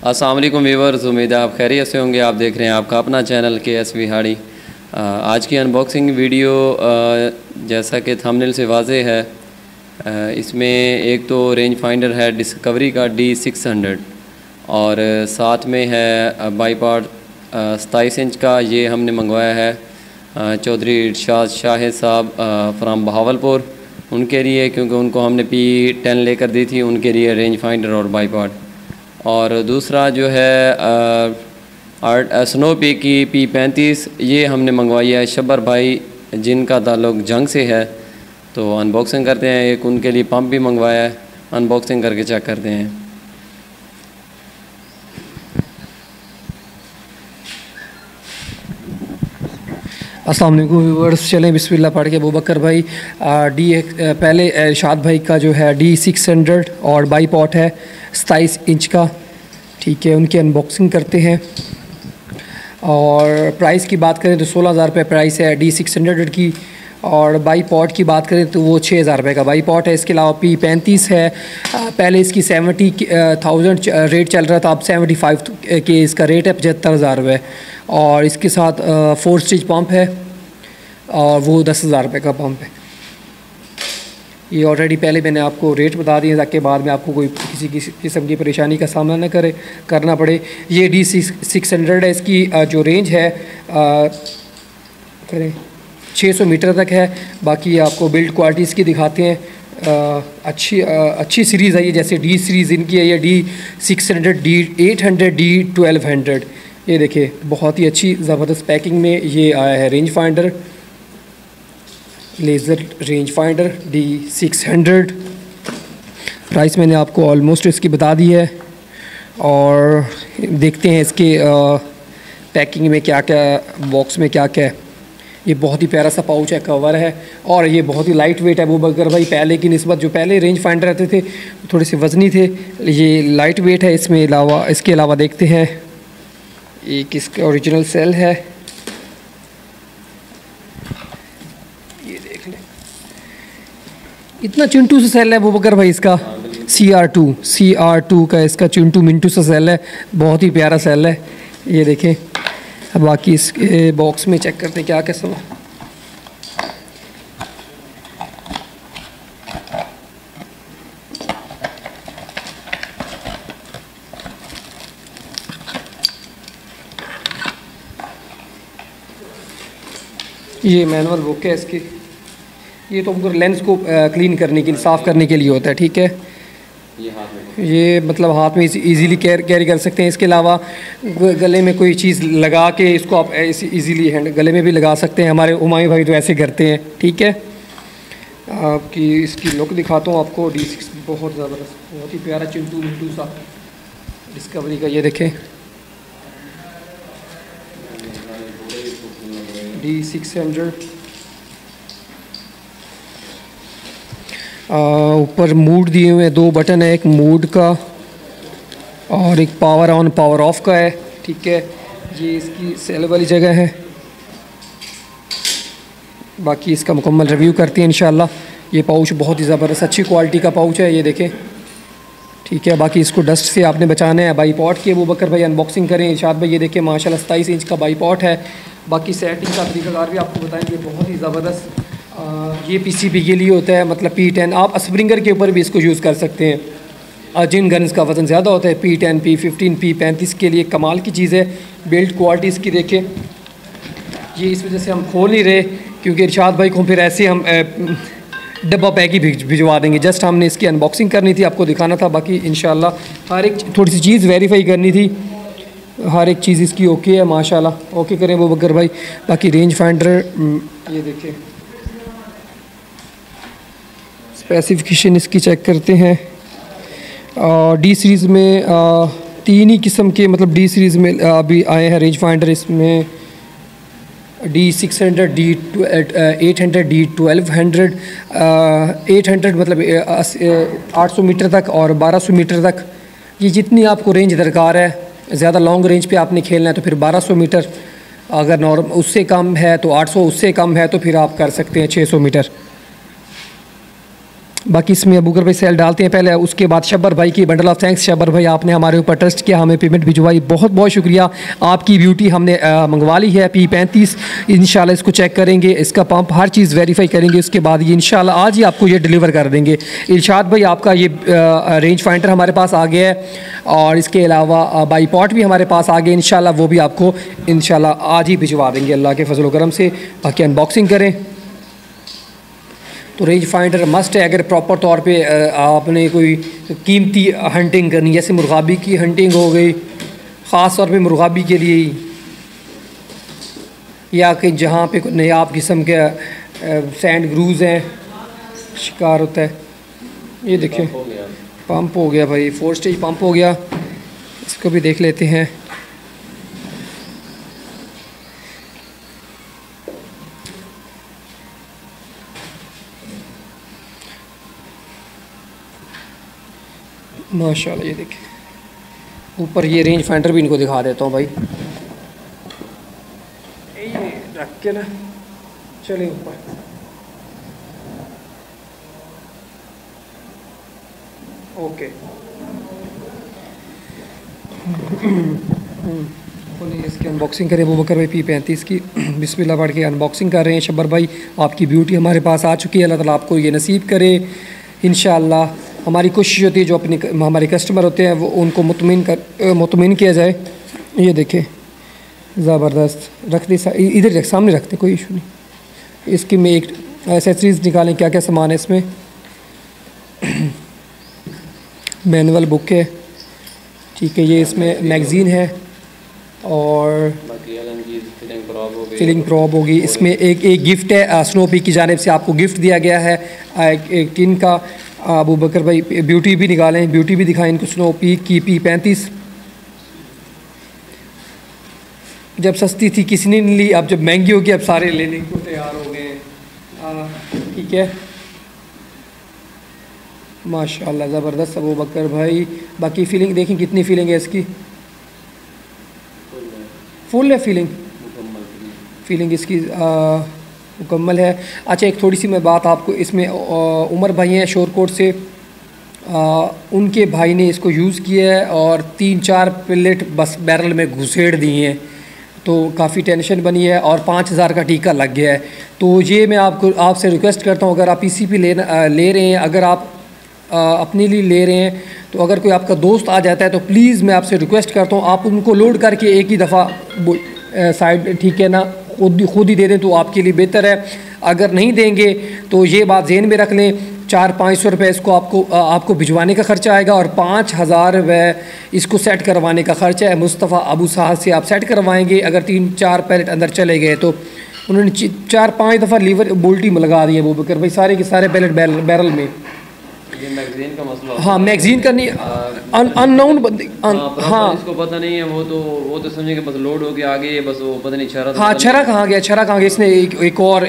अस्सलाम वालेकुम व्यूअर्स, उम्मीद है आप खैरियत से होंगे। आप देख रहे हैं आपका अपना चैनल KS विहाड़ी। आज की अनबॉक्सिंग वीडियो जैसा कि थंबनेल से वाज़ेह है, इसमें एक तो रेंज फाइंडर है डिस्कवरी का D600 और साथ में है बाईपॉड 27 इंच का। ये हमने मंगवाया है चौधरी इरशाद शाहिद साहब फ्राम बहावलपुर, उनके लिए, क्योंकि उनको हमने P10 लेकर दी थी, उनके लिए रेंज फाइंडर और बाईपॉड। और दूसरा जो है स्नोपी की P35, ये हमने मंगवाई है शब्बर भाई जिनका ताल्लुक़ जंग से है। तो अनबॉक्सिंग करते हैं। एक उनके लिए पंप भी मंगवाया है, अनबॉक्सिंग करके चेक करते हैं। अस्सलाम वालेकुम व्यूअर्स, चलें बिस्मिल्लाह पढ़ के। अबूबकर भाई पहले इरशाद भाई का जो है D600 और बाईपॉड है 27 इंच का, ठीक है, उनकी अनबॉक्सिंग करते हैं। और प्राइस की बात करें तो 16,000 रुपये प्राइस है D600 की, और बाईपॉड की बात करें तो वो 6,000 रुपये का बाईपॉड है। इसके अलावा P35 है, पहले इसकी 70,000 रेट चल रहा था, अब 75 के इसका रेट है, 75,000 रुपये। और इसके साथ 4 स्टिच पंप है और वो 10,000 रुपये का पंप है। ये ऑलरेडी पहले मैंने आपको रेट बता दिए ताकि बाद में आपको कोई किसी किस्म की परेशानी का सामना न करना पड़े। ये D600 है, इसकी जो रेंज है करें 600 मीटर तक है। बाकी आपको बिल्ड क्वालिटी इसकी दिखाते हैं। अच्छी सीरीज़ है ये, जैसे D सीरीज़ इनकी है, ये D600, D800, D1200। ये देखिए बहुत ही अच्छी ज़बरदस्त पैकिंग में ये आया है range finder, laser range finder D600। Price मैंने आपको ऑलमोस्ट इसकी बता दी है। और देखते हैं इसके पैकिंग में क्या क्या, बॉक्स में क्या क्या है। ये बहुत ही प्यारा सा पाउच है, कवर है, और ये बहुत ही लाइट वेट है अबूबकर भाई। पहले की निस्बत जो पहले रेंज फाइंडर रहते थे थोड़े से वज़नी थे, ये लाइट वेट है। इसके अलावा देखते हैं एक इसका ओरिजिनल सेल है, ये देख लें, इतना चिंटू सा सेल है अबूबकर भाई इसका। CR2 का इसका चिंटू मिंटू सा सेल है, बहुत ही प्यारा सेल है। ये देखें। अब बाकी इसके बॉक्स में चेक करते हैं क्या क्या सब। ये मैनुअल बुक है इसकी। ये तो पूरा लेंस को क्लीन करने के लिए, साफ़ करने के लिए होता है, ठीक है। ये मतलब हाथ में इजीली कैरी कर सकते हैं। इसके अलावा गले में कोई चीज़ लगा के इसको आप इजीली गले में भी लगा सकते हैं। हमारे हुमायूं भाई तो ऐसे करते हैं, ठीक है। आपकी इसकी लुक दिखाता हूँ आपको। D6 बहुत ज़बरदस्त, बहुत ही प्यारा चिंटू मिंटू सा डिस्कवरी का। ये देखें D600। ऊपर मूड दिए हुए हैं, 2 बटन है, एक मूड का और एक पावर ऑन पावर ऑफ का है, ठीक है। ये इसकी सेल वाली जगह है। बाकी इसका मुकम्मल रिव्यू करते हैं इंशाल्लाह। ये पाउच बहुत ही ज़बरदस्त अच्छी क्वालिटी का पाउच है, ये देखें, ठीक है। बाकी इसको डस्ट से आपने बचाना है। बाईपॉड की अबूबकर भाई अनबॉक्सिंग करें। इरशाद भाई ये देखें माशाल्लाह 27 इंच का बाईपॉड है। बाकी सेटिंग का तरीक़ाकार भी आपको बताएंगे, बहुत ही ज़बरदस्त। ये PCB के लिए होता है, मतलब P10। आप स्प्रिंगर के ऊपर भी इसको यूज़ कर सकते हैं। जिन गन्स का वज़न ज़्यादा होता है, P10, P15, P35 के लिए कमाल की चीज़ है। बिल्ड क्वालिटी इसकी देखें। ये इस वजह से हम खोल नहीं रहे क्योंकि इरशाद भाई को फिर ऐसे हम डब्बा पैक ही भिजवा देंगे। जस्ट हमने इसकी अनबॉक्सिंग करनी थी, आपको दिखाना था। बाकी इंशाल्लाह हर एक थोड़ी सी चीज़ वेरीफाई करनी थी। हर एक चीज़ इसकी ओके है माशाल्लाह। ओके करें अबूबकर भाई। बाकी रेंज फाइंडर ये देखें, स्पेसिफिकेशन इसकी चेक करते हैं। D सीरीज़ में 3 ही किस्म के, मतलब D सीरीज़ में अभी आए हैं रेंज फाइंडर। इसमें D600, D800, D1200। 800 मतलब 800 मीटर तक और 1200 मीटर तक, ये जितनी आपको रेंज दरकार है। ज़्यादा लॉन्ग रेंज पे आपने खेलना है तो फिर 1200 मीटर, अगर नॉर्मल उससे कम है तो 800, उससे कम है तो फिर आप कर सकते हैं 600 मीटर। बाकी इसमें अबूकर भाई सेल डालते हैं पहले, उसके बाद शब्बर भाई की बंडल ऑफ थैंक्स। शब्बर भाई आपने हमारे ऊपर ट्रस्ट किया, हमें पेमेंट भिजवाई, बहुत बहुत शुक्रिया। आपकी ब्यूटी हमने मंगवा ली है P35। इंशाल्लाह इसको चेक करेंगे, इसका पंप हर चीज़ वेरीफाई करेंगे, उसके बाद ये इंशाल्लाह आज ही आपको ये डिलीवर कर देंगे। इरशाद भाई आपका ये रेंज फाइंडर हमारे पास आ गया है, और इसके अलावा बाईपॉट भी हमारे पास आ गए। इंशाल्लाह वो भी आपको इंशाल्लाह आज ही भिजवा देंगे अल्लाह के फजल करम से। बाकी अनबॉक्सिंग करें तो रेंज फाइंडर मस्ट है अगर प्रॉपर तौर पे आपने कोई कीमती हंटिंग करनी, जैसे मुर्गाबी की हंटिंग हो गई, ख़ास तौर पे मुर्गाबी के लिए, या कि जहाँ पे कोई नायाब किस्म के सैंड ग्रूज हैं शिकार होता है। ये देखिए पंप हो गया भाई, 4 स्टेज पंप हो गया। इसको भी देख लेते हैं। माशाल्लाह, ये देखिए ऊपर ये रेंज फाइंडर भी इनको दिखा देता हूँ भाई, ये रख के ना चले ऊपर। ओके इसकी अनबॉक्सिंग करें अबूबकर भाई P35 की। बिस्मिल्लाह पढ़ के अनबॉक्सिंग कर रहे हैं। शब्बर भाई आपकी ब्यूटी हमारे पास आ चुकी है, अल्लाह ताला आपको ये नसीब करे इंशाअल्लाह। हमारी कोशिश होती है जो अपने हमारे कस्टमर होते हैं वो उनको मुतमिन किया जाए। ये देखें ज़बरदस्त, रख दी इधर सामने रखते, कोई इशू नहीं। इसकी में एक एसेसरीज़ निकालें, क्या क्या सामान है इसमें। मैनुअल बुक है, ठीक है, ये इसमें मैगज़ीन है और फिलिंग प्रॉब होगी। इसमें एक गिफ्ट है, स्नो पीक की जानिब से आपको गिफ्ट दिया गया है एक टिन का। अबूबकर भाई ब्यूटी भी निकालें, ब्यूटी भी दिखाएं इनको, स्नो पीक की P35। जब सस्ती थी किसी ने नहीं ली, अब जब महंगी होगी अब सारे लेने को तैयार हो गए। ठीक है, माशाल्लाह ज़बरदस्त अबूबकर भाई। बाकी फीलिंग देखें कितनी फीलिंग है इसकी, फुल है फीलिंग इसकी मुकम्मल है। अच्छा एक थोड़ी सी मैं बात आपको, इसमें उमर भाई हैं शोरकोट से, उनके भाई ने इसको यूज़ किया है और 3-4 पिलेट बस बैरल में घुसेड़ दिए हैं, तो काफ़ी टेंशन बनी है और 5000 का टीका लग गया है। तो ये मैं आपसे रिक्वेस्ट करता हूँ, अगर आप PCP ले रहे हैं, अगर आप अपने लिए ले रहे हैं, तो अगर कोई आपका दोस्त आ जाता है तो प्लीज़ मैं आपसे रिक्वेस्ट करता हूँ आप उनको लोड करके एक ही दफ़ा साइड, ठीक है ना, खुद ही दे दें तो आपके लिए बेहतर है। अगर नहीं देंगे तो ये बात ज़हन में रख लें, 400-500 रुपये इसको आपको भिजवाने का ख़र्चा आएगा और 5000 रुपये इसको सेट करवाने का ख़र्चा है। मुस्तफ़ा अबू साहब से आप सेट करवाएंगे, अगर 3-4 पैलेट अंदर चले गए तो उन्होंने 4-5 दफ़ा लीवर बोल्टी में लगा दी है अबूबकर भाई, सारे के सारे पैलेट बैरल में। ये मैगजीन का मसला, हाँ मैगजीन का नहीं, अननोन बंदे, हाँ इसको पता नहीं है, वो तो समझेंगे बस लोड हो गया आगे, बस वो पता नहीं छरा, हाँ छरा कहाँ गया। इसने एक और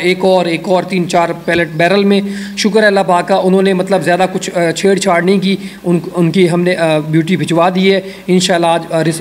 3-4 पैलेट बैरल में। शुक्र है अल्लाह पाक का, उन्होंने मतलब ज़्यादा कुछ छेड़छाड़ नहीं की, उनकी हमने ब्यूटी भिजवा दी है। इंशाल्लाह आज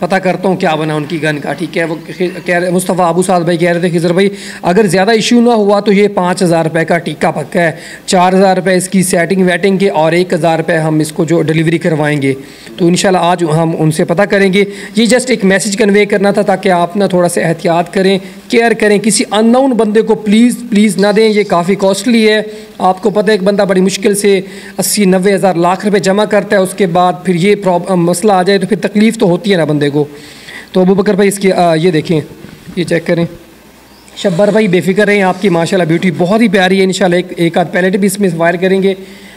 पता करता हूँ क्या बना उनकी गन का, ठीक है। वो कह रहे, मुस्तफ़ा अबू साद भाई कह रहे थे खिजर भाई अगर ज़्यादा इशू ना हुआ तो ये 5000 रुपये का टीका पक्का है, 4000 रुपये इसकी सेटिंग वेटिंग के और 1000 रुपये हम इसको जो डिलीवरी करवाएंगे। तो इंशाल्लाह आज हम उनसे पता करेंगे। ये जस्ट एक मैसेज कन्वे करना था ताकि आप ना थोड़ा सा एहतियात करें, केयर करें, किसी अननोन बंदे को प्लीज़ ना दें, ये काफ़ी कॉस्टली है। आपको पता है एक बंदा बड़ी मुश्किल से 80-90 हज़ार लाख रुपये जमा करता है, उसके बाद फिर ये मसला आ जाए तो फिर तकलीफ़ तो होती है ना बंदे को। तो अबूबकर भाई इसकी ये देखें, ये चेक करें। शब्बर भाई बेफिक्र रहें, आपकी माशाल्लाह ब्यूटी बहुत ही प्यारी है। इंशाल्लाह एक आध पैलेट भी इसमें फायर करेंगे।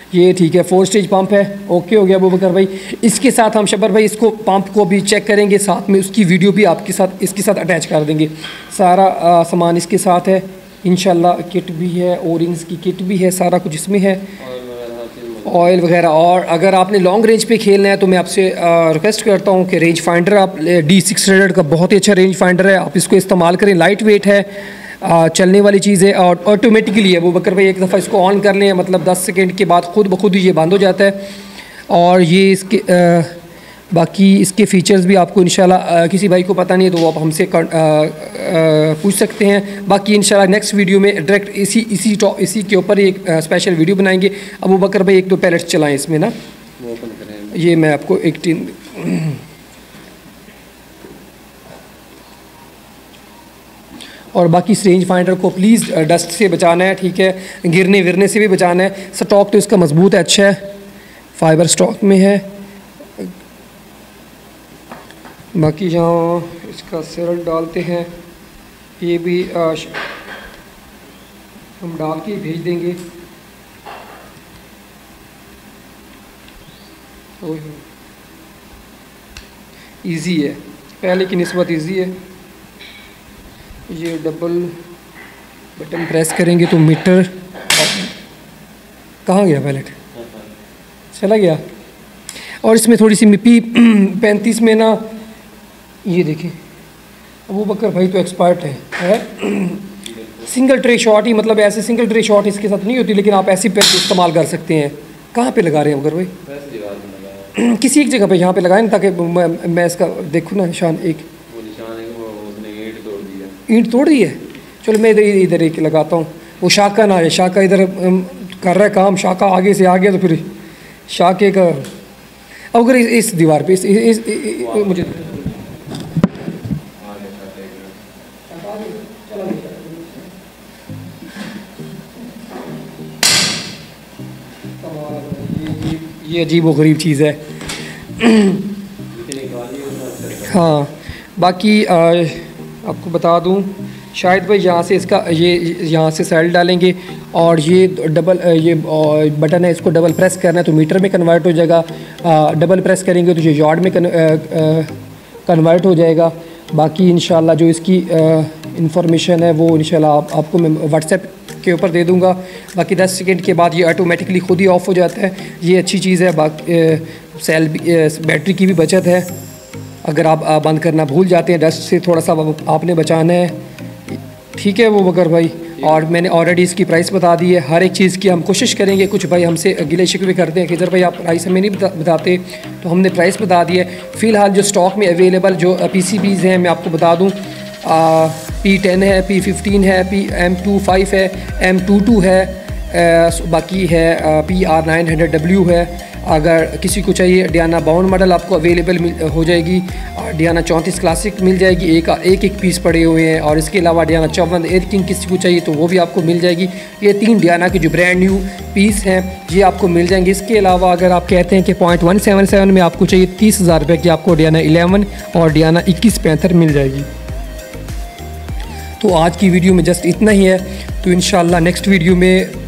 ये ठीक है, 4 स्टेज पंप है, ओके हो गया अबूबकर भाई। इसके साथ हम शब्बर भाई इसको पंप को भी चेक करेंगे, साथ में उसकी वीडियो भी आपके साथ इसके साथ अटैच कर देंगे। सारा सामान इसके साथ है इंशाल्लाह, किट भी है, ओरिंग्स की किट भी है, सारा कुछ इसमें है, ऑयल वगैरह। और अगर आपने लॉन्ग रेंज पे खेलना है तो मैं आपसे रिक्वेस्ट करता हूँ कि रेंज फाइंडर आप D600 का बहुत ही अच्छा रेंज फाइंडर है, आप इसको इस्तेमाल करें। लाइट वेट है, चलने वाली चीज़ है और ऑटोमेटिकली है। अबूबकर भाई एक दफ़ा इसको ऑन कर लें, मतलब 10 सेकंड के बाद खुद ब खुद ही ये बंद हो जाता है। और ये इसके बाकी इसके फ़ीचर्स भी आपको इंशाल्लाह किसी भाई को पता नहीं है तो वो आप हमसे पूछ सकते हैं। बाकी इंशाल्लाह नेक्स्ट वीडियो में डायरेक्ट इसी के ऊपर एक स्पेशल वीडियो बनाएंगे। अबू बकर भाई एक दो पैलेट्स चलाएं इसमें ना, वो ओपन करें। ये मैं आपको एक टीन और बाकी इस रेंज फाइंडर को प्लीज़ डस्ट से बचाना है, ठीक है, गिरने विरने से भी बचाना है। स्टॉक तो इसका मजबूत है, अच्छा है, फाइबर स्टॉक में है। बाकी यहाँ इसका सिरल डालते हैं, ये भी हम डाल के भेज देंगे। इजी है, पहले की निस्बत इजी है। ये डबल बटन प्रेस करेंगे तो मीटर कहाँ गया, पैलेट चला गया। और इसमें थोड़ी सी P35 में ना, ये देखें अबू बकर भाई तो एक्सपर्ट है सिंगल ट्रे शॉट ही, मतलब ऐसे सिंगल ट्रे शॉट इसके साथ नहीं होती, लेकिन आप ऐसी पे इस्तेमाल कर सकते हैं। कहाँ पे लगा रहे हैं अबू बकर भाई? किसी एक जगह पे यहाँ पे लगाएं ना, ताकि मैं इसका देखूँ ना निशान। एक वो निशान है, वो उसने ईंट तोड़ दी है। ईंट तोड़ दी है, चलो मैं इधर एक लगाता हूँ। वो शाका ना है, शाका इधर कर रहा है काम, शाका आगे से आ गया तो फिर शाके का। अब अगर इस दीवार पे मुझे ये अजीब व गरीब चीज़ है। हाँ, बाकी आपको बता दूं, शायद भाई यहाँ से इसका ये यहाँ से सेल डालेंगे और ये डबल ये बटन है, इसको डबल प्रेस करना है तो मीटर में कन्वर्ट हो जाएगा। डबल प्रेस करेंगे तो ये यार्ड में कन्वर्ट हो जाएगा। बाकी इंशाल्लाह जो इसकी इंफॉर्मेशन है वो इंशाल्लाह आपको मैं व्हाट्सएप के ऊपर दे दूंगा। बाकी 10 सेकंड के बाद ये ऑटोमेटिकली खुद ही ऑफ हो जाता है, ये अच्छी चीज़ है। बाकी सेल बैटरी की भी बचत है, अगर आप बंद करना भूल जाते हैं, डस्ट से थोड़ा सा आपने बचाना है, ठीक है वो बकर भाई। और मैंने ऑलरेडी इसकी प्राइस बता दी है। हर एक चीज़ की हम कोशिश करेंगे, कुछ भाई हमसे गिले शिकवे करते हैं कि सर भाई आप प्राइस हमें नहीं बताते, तो हमने प्राइस बता दी है। फ़िलहाल जो स्टॉक में अवेलेबल जो PCBs हैं मैं आपको बता दूँ, P10 है, P15 है, M25 है, M22 है, बाकी है PR900W है। अगर किसी को चाहिए डियाना बाउंड मॉडल आपको अवेलेबल हो जाएगी, डियाना 34 क्लासिक मिल जाएगी, एक पीस पड़े हुए हैं। और इसके अलावा डियाना 54 एयर किंग किसी को चाहिए तो वो भी आपको मिल जाएगी। ये 3 डियाना की जो ब्रांड न्यू पीस हैं ये आपको मिल जाएंगे। इसके अलावा अगर आप कहते हैं कि 0.177 में आपको चाहिए 30,000 रुपये की, आपको डियाना 11 और डियाना 2165 मिल जाएगी। तो आज की वीडियो में जस्ट इतना ही है। तो इंशाल्लाह नेक्स्ट वीडियो में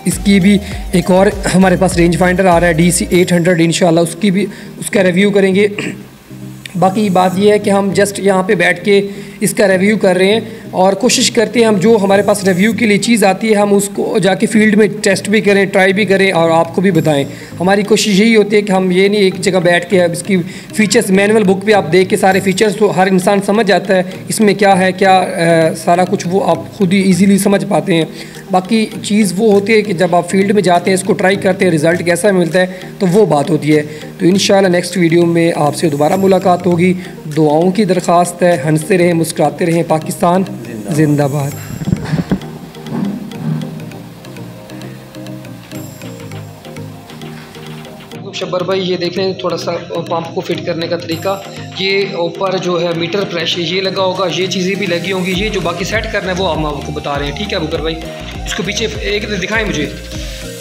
इसकी भी एक और हमारे पास रेंज फाइंडर आ रहा है DC800, इंशाल्लाह उसका रिव्यू करेंगे। बाकी बात यह है कि हम जस्ट यहाँ पे बैठ के इसका रिव्यू कर रहे हैं और कोशिश करते हैं हम जो हमारे पास रिव्यू के लिए चीज़ आती है हम उसको जाके फील्ड में टेस्ट भी करें, ट्राई भी करें और आपको भी बताएं। हमारी कोशिश यही होती है कि हम ये नहीं एक जगह बैठ के अब इसकी फ़ीचर्स मैनुअल बुक पे आप देख के सारे फ़ीचर्स तो हर इंसान समझ जाता है इसमें क्या है क्या सारा कुछ वो आप खुद ही ईज़िली समझ पाते हैं। बाकी चीज़ वो होती है कि जब आप फील्ड में जाते हैं, इसको ट्राई करते हैं, रिज़ल्ट कैसा मिलता है, तो वो बात होती है। तो इंशाल्लाह नेक्स्ट वीडियो में आपसे दोबारा मुलाकात होगी। दुआओं की दरख्वास्त है, हंसते रहें, मुस्कुराते रहें, पाकिस्तान जिंदाबाद। शब्बर भाई ये देख लें थोड़ा सा पंप को फिट करने का तरीका। ये ऊपर जो है मीटर प्रेशर ये लगा होगा, ये चीज़ें भी लगी होंगी, ये जो बाकी सेट करना है वो हम आपको बता रहे हैं, ठीक है बुकर भाई। इसको पीछे एक दिखाएं मुझे,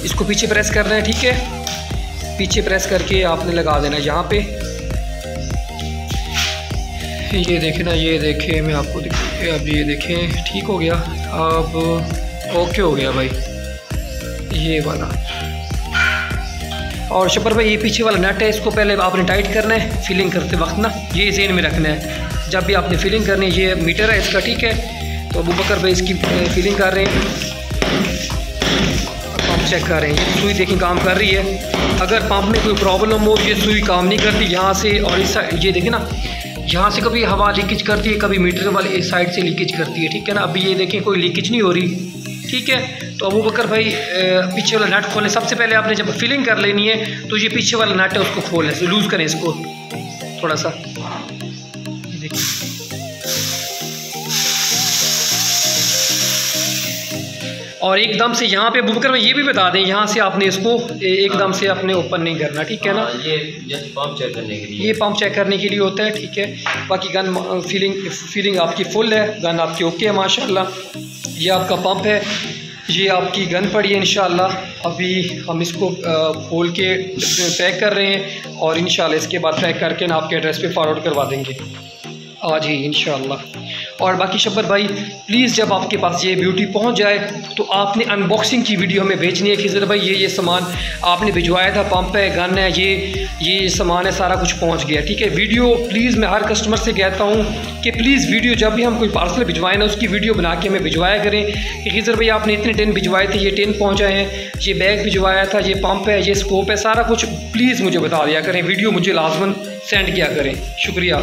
इसको पीछे प्रेस करना है, ठीक है, पीछे प्रेस करके आपने लगा देना है यहाँ पे। ये देखें ना, ये देखें मैं आपको अब ये देखें ठीक हो गया, अब ओके हो गया भाई ये वाला। और शब्बर भाई ये पीछे वाला नट है, इसको पहले आपने टाइट करना है फिलिंग करते वक्त ना, ये ज़हन में रखना है जब भी आपने फिलिंग करनी है। ये मीटर है इसका, ठीक है। तो अबू बकर भाई इसकी फिलिंग कर रहे हैं, पंप चेक कर रहे हैं, ये सुई देखें काम कर रही है। अगर पंप में कोई प्रॉब्लम हो, ये सुई काम नहीं करती यहाँ से, और इस ये देखें ना यहाँ से कभी हवा लीकेज करती है, कभी मीटर वाली इस साइड से लीकेज करती है, ठीक है ना। अभी ये देखें कोई लीकेज नहीं हो रही, ठीक है। तो अबू बकर भाई पीछे वाला नट खोलें। सबसे पहले आपने जब फिलिंग कर लेनी है तो ये पीछे वाला नट है उसको खोलें, लूज़ करें इसको थोड़ा सा। देखिए और एकदम से यहाँ पे अबू बकर में ये भी बता दें, यहाँ से आपने इसको एकदम से अपने ओपन नहीं करना, ठीक है ना। ये पंप चेक करने के लिए, ये पंप चेक करने के लिए होता है, ठीक है। बाकी गन फीलिंग आपकी फुल है, गन आपकी ओके है माशाल्लाह। ये आपका पंप है, ये आपकी गन पड़ी है इंशाल्लाह। अभी हम इसको खोल के पैक कर रहे हैं और इंशाल्लाह इसके बाद पैक करके ना आपके एड्रेस पे फॉरवर्ड करवा देंगे आज ही इंशाल्लाह। और बाकी शब्बर भाई प्लीज़ जब आपके पास ये ब्यूटी पहुंच जाए तो आपने अनबॉक्सिंग की वीडियो हमें भेजनी है कि खिज़र भाई ये सामान आपने भिजवाया था, पंप है, गन है, ये सामान है, सारा कुछ पहुंच गया, ठीक है। वीडियो प्लीज़ मैं हर कस्टमर से कहता हूं कि प्लीज़ वीडियो जब भी हम कोई पार्सल भिजवाएं ना उसकी वीडियो बना के हमें भिजवाया करें कि खिज़र भाई आपने इतने टिन भिजवाए थे, ये टिन पहुँचाए हैं, ये बैग भिजवाया था, ये पंप है, ये स्कोप है, सारा कुछ प्लीज़ मुझे बता दिया करें, वीडियो मुझे लाजमन सेंड किया करें। शुक्रिया।